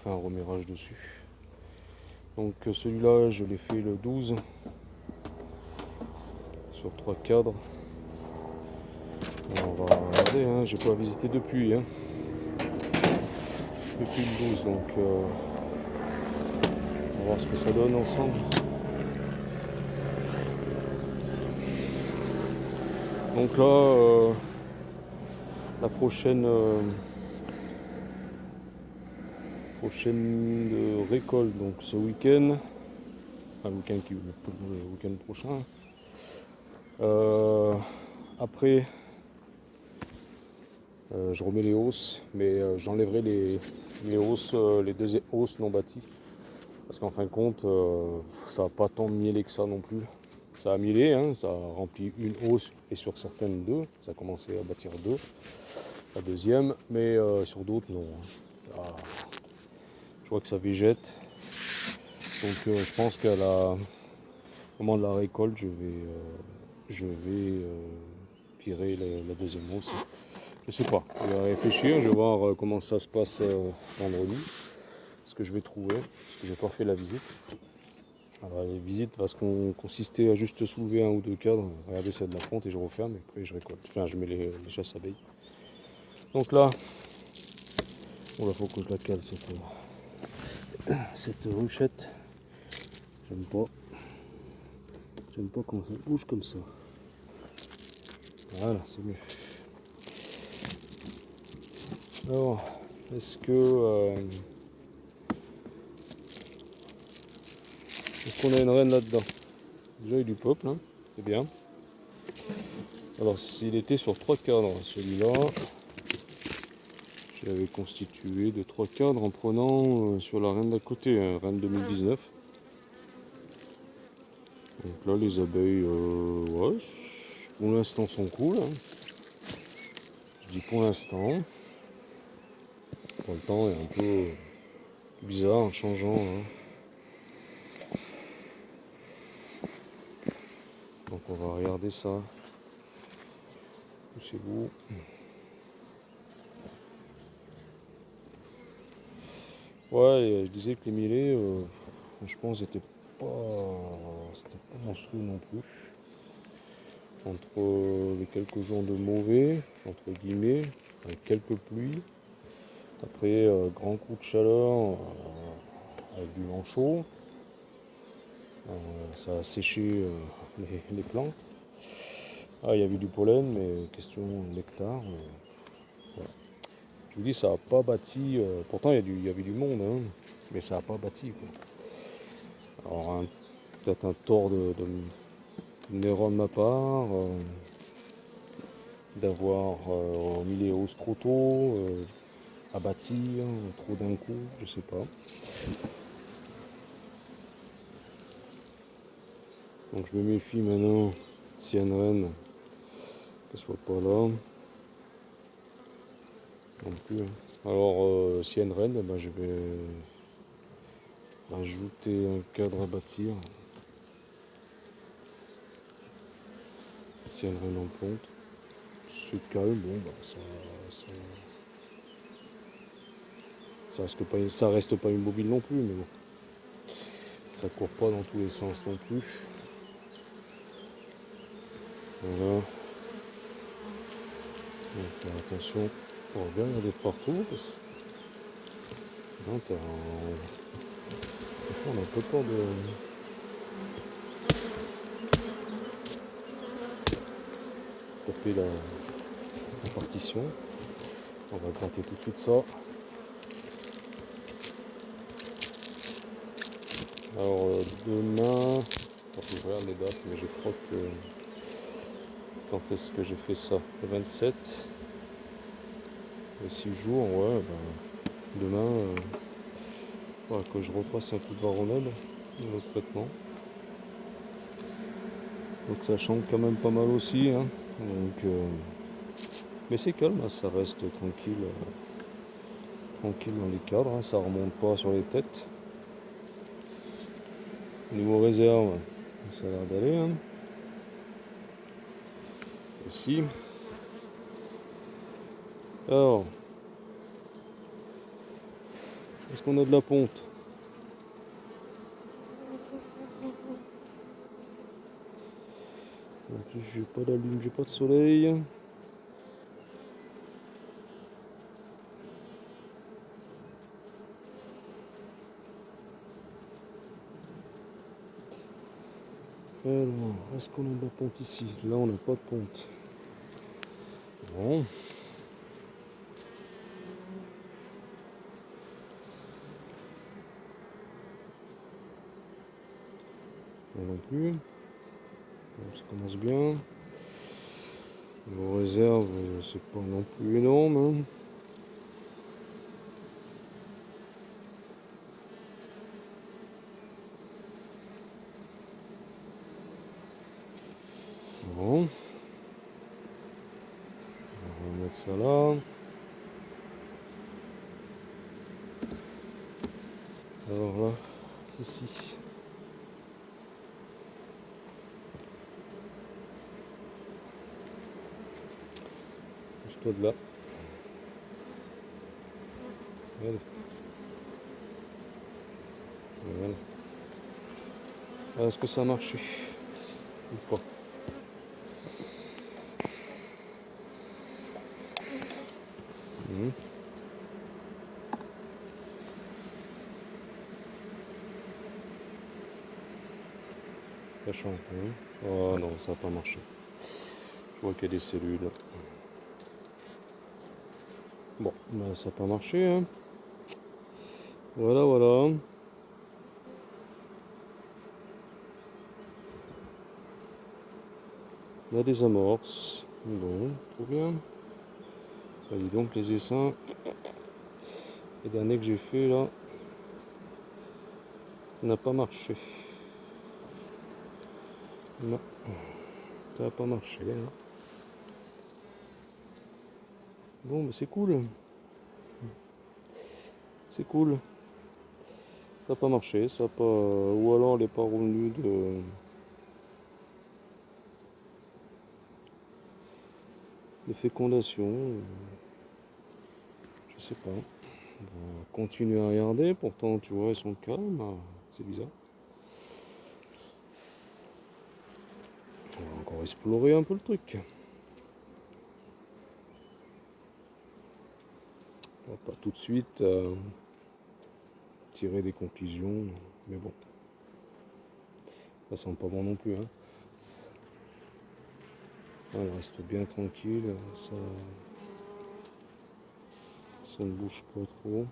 Fait un remirage dessus. Donc celui-là je l'ai fait le 12 sur 3 cadres. On va regarder, hein, j'ai pas visité depuis, hein, depuis le 12, donc on va voir ce que ça donne ensemble. Donc là la prochaine récolte, donc ce week-end, enfin, le week-end prochain. Après je remets les hausses, mais j'enlèverai les hausses, les deux hausses non bâties, parce qu'en fin de compte ça n'a pas tant mielé que ça non plus. Ça a mielé, hein, ça a rempli une hausse et sur certaines deux, ça a commencé à bâtir deux, la deuxième, mais sur d'autres non. Ça, je vois que ça végète, donc je pense qu'à au moment de la récolte, je vais virer la deuxième hausse. Je sais pas, je vais réfléchir, je vais voir comment ça se passe vendredi, ce que je vais trouver, parce que j'ai pas fait la visite. Alors, la visite va consister à juste soulever un ou deux cadres, regarder ça de la fonte et je referme et après je récolte. Enfin, je mets les chasses abeilles. Donc là, il faut que je la cale cette ruchette. J'aime pas. J'aime pas comment ça bouge comme ça. Voilà, c'est mieux. Alors, est-ce qu'on a une reine là-dedans? Déjà il y a du peuple, hein, c'est bien. Alors s'il était sur 3 cadres, celui-là, je l'avais constitué de 3 cadres en prenant sur la reine d'à côté, reine 2019. Donc là les abeilles, ouais, pour l'instant sont cool, hein. Je dis pour l'instant. Pour le temps est un peu bizarre, changeant, hein. Donc on va regarder ça. C'est beau. Ouais, je disais que les millets, franchement, c'était pas monstrueux non plus. Entre les quelques jours de mauvais, entre guillemets, avec quelques pluies, après grand coup de chaleur, avec du vent chaud, ça a séché les plantes. Ah, il y avait du pollen, mais question nectar. Voilà. Je vous dis, ça n'a pas bâti. Pourtant, il y avait du monde, hein, mais ça n'a pas bâti, quoi. Alors, peut-être un tort une erreur de ma part, d'avoir mis les hausses trop tôt, à bâtir, trop d'un coup, je sais pas. Donc je me méfie maintenant, s'il y a une reine, qu'elle soit pas là. Non plus, hein. Alors s'il y a une reine, ben, je vais ajouter un cadre à bâtir. S'il y a une reine en ponte, c'est calme, bon, ben, ça reste pas immobile non plus, mais bon. Ça court pas dans tous les sens non plus. Voilà. Donc faire attention pour bien regarder de partout. Parce que là, on a un peu peur de taper la partition. On va gratter tout de suite ça. Alors demain, je regarde les dates, mais je crois que quand est-ce que j'ai fait ça? Le 27. Le 6 jours, ouais, ben, demain, il faudra que je refasse un coup de varonnade, le traitement. Donc ça chante quand même pas mal aussi, hein. Donc, mais c'est calme, hein, ça reste tranquille, tranquille dans les cadres, hein, ça remonte pas sur les têtes. Niveau réserve, ça a l'air d'aller, hein. Aussi. Alors, Est-ce qu'on a de la ponte? En plus, j'ai pas la lune, j'ai pas de soleil. Alors, est-ce qu'on a de la ponte ici? Là, on n'a pas de ponte. Bon. Là non plus. Donc, ça commence bien. Vos réserves, c'est pas non plus énorme. Hein. Bon. On va mettre ça là. Alors là, ici. Pousse-toi de là. Voilà. Voilà. Est-ce que ça a marché ou pas? Ça chante. Hein. Oh non, ça n'a pas marché. Je vois qu'il y a des cellules. Bon, ben, ça n'a pas marché. Hein. Voilà, voilà. On a des amorces. Bon, trop bien. Ça dit donc les essaims. Les derniers que j'ai fait là, n'a pas marché. Non, ça n'a pas marché. Hein. Bon, mais c'est cool. C'est cool. Ça n'a pas marché. Ça a pas... Ou alors elle n'est pas revenue de fécondation. Je sais pas. On va continuer à regarder. Pourtant, tu vois, ils sont calmes. C'est bizarre. On va encore explorer un peu le truc. On va pas tout de suite tirer des conclusions. Mais bon. Ça sent pas bon non plus. Hein. On reste bien tranquille. Ça ne bouge pas trop.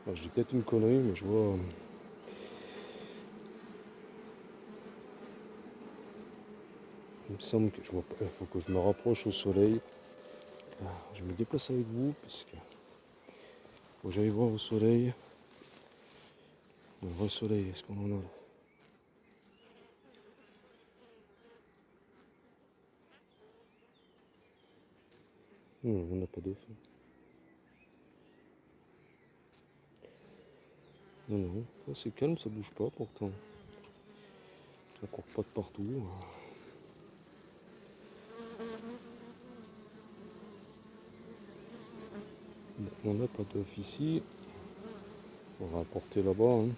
Alors, je dis peut-être une connerie, mais je vois. Il me semble que je vois pas. Il faut que je me rapproche au soleil. Je me déplace avec vous parce que faut que j'aille voir au soleil. Le vrai soleil, est-ce qu'on en a là? Non, on n'a pas d'œuf. Non, non, c'est calme, ça bouge pas pourtant. Ça court pas de partout. Bon, on n'a pas d'œuf ici. On va apporter là-bas. Hein.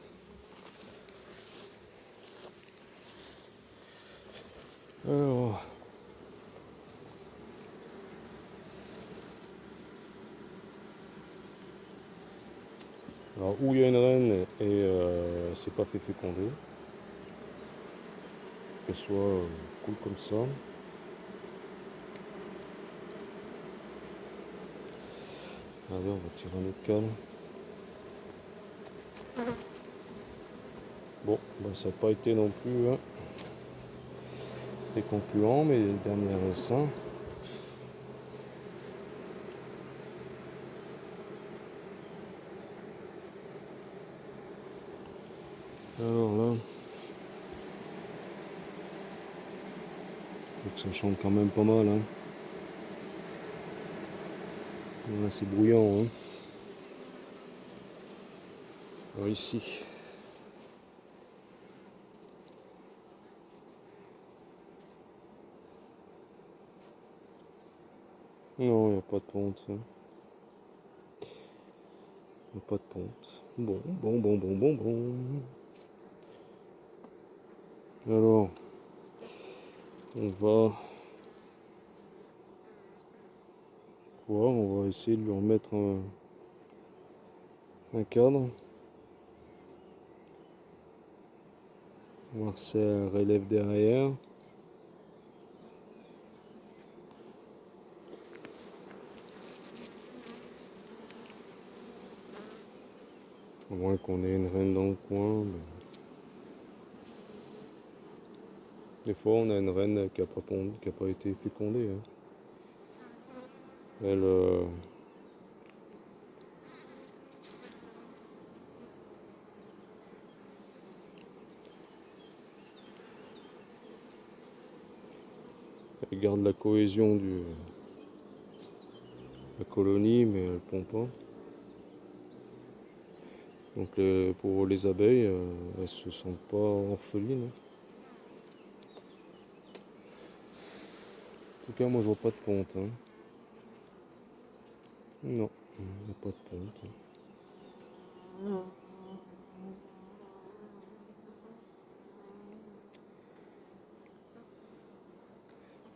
Alors, où il y a une reine et c'est pas fait féconder. Qu'elle soit cool comme ça. Allez, on va tirer un autre câble. Bon, ben, ça n'a pas été non plus hein, très concluant, mais les derniers essaims. Alors là, ça chante quand même pas mal. Hein. Là, c'est bruyant. Hein. Ici. Non, il n'y a pas de ponte. Il n'y a pas de ponte. Bon. Alors, on va voir, on va essayer de lui remettre un cadre. Voir si elle relève derrière. À moins qu'on ait une reine dans le coin. Mais... des fois, on a une reine qui n'a pas été fécondée. Hein. Elle, elle garde la cohésion de la colonie, mais elle ne pond pas. Donc pour les abeilles, elles se sentent pas orphelines. Hein. En tout cas, moi je vois pas de ponte. Hein. Non, il n'y a pas de ponte. Hein.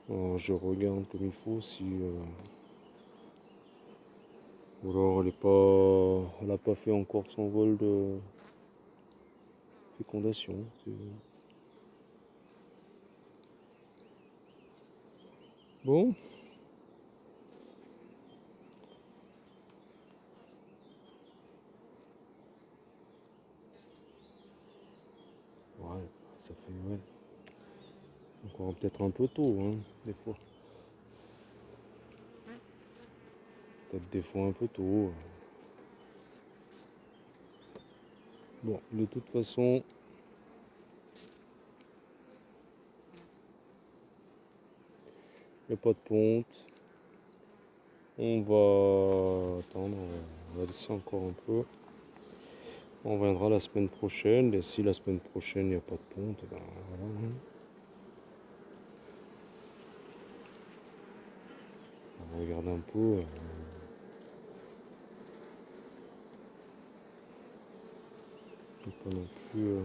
Alors, je regarde comme il faut si... ou alors elle n'a pas fait encore son vol de fécondation. Bon. Ouais, ça fait... Ouais. Encore peut-être un peu tôt, hein, des fois. Peut-être des fois un peu tôt. Bon, de toute façon... il n'y a pas de ponte. On va attendre, on va laisser encore un peu. On viendra la semaine prochaine. Et si la semaine prochaine il n'y a pas de ponte, ben voilà. On va regarder un peu. Pas non plus.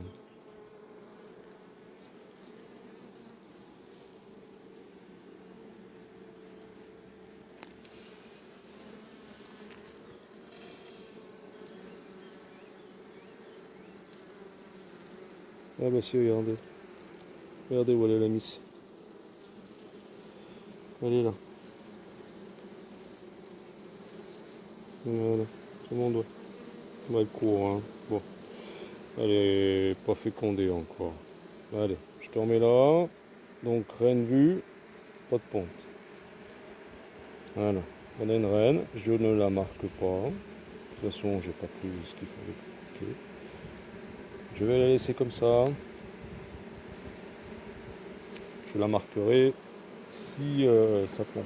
Ah bah si, regardez. Regardez où elle est la miss. Elle est là. Voilà. Tout le monde doit. Bah, elle court, hein. Bon. Elle est pas fécondée encore. Allez, je te remets là. Donc reine vue, pas de ponte. Voilà. On a une reine. Je ne la marque pas. De toute façon, j'ai pas pris ce qu'il fallait. Okay. Je vais la laisser comme ça. Je la marquerai si ça pond.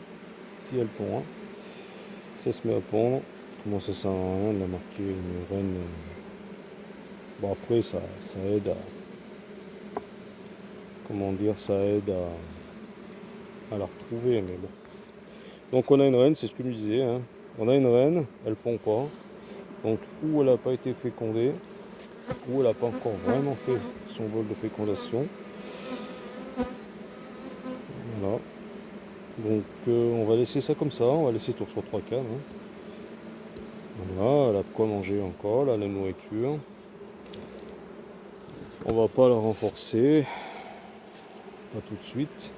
Si elle pond. Hein. Ça se met à pondre. Comment ça sert à rien de la marquer une reine. Bon après ça aide à. Comment dire, ça aide à la retrouver, mais bon. Donc on a une reine, c'est ce que je disais. Hein. On a une reine, elle pond pas. Donc ou elle n'a pas été fécondée, ou elle n'a pas encore vraiment fait son vol de fécondation. Voilà. Donc on va laisser ça comme ça, on va laisser tour sur 3 cannes. Hein. Voilà, elle a quoi manger encore, là, la nourriture. On va pas la renforcer. Pas tout de suite.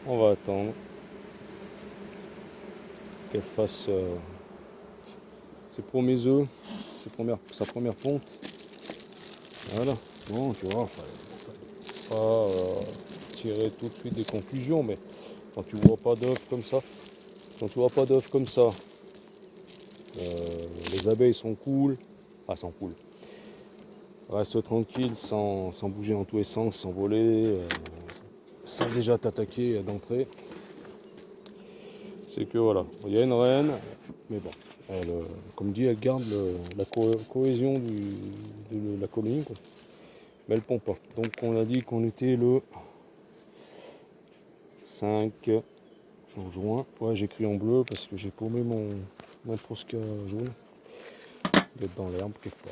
On va attendre qu'elle fasse ses premiers œufs, sa première ponte. Voilà. Bon, tu vois, pas tirer tout de suite des conclusions, mais quand tu vois pas d'œufs comme ça, les abeilles sont cool, sont cool. Reste tranquille, sans bouger dans tous les sens, sans voler, sans déjà t'attaquer d'entrée. C'est que voilà, il y a une reine, mais bon, comme dit, elle garde la cohésion de la colonie, quoi. Mais elle pond pas. Donc on a dit qu'on était le 5 juin. Ouais, j'écris en bleu parce que j'ai paumé mon Posca jaune. Il doit être dans l'herbe quelque part.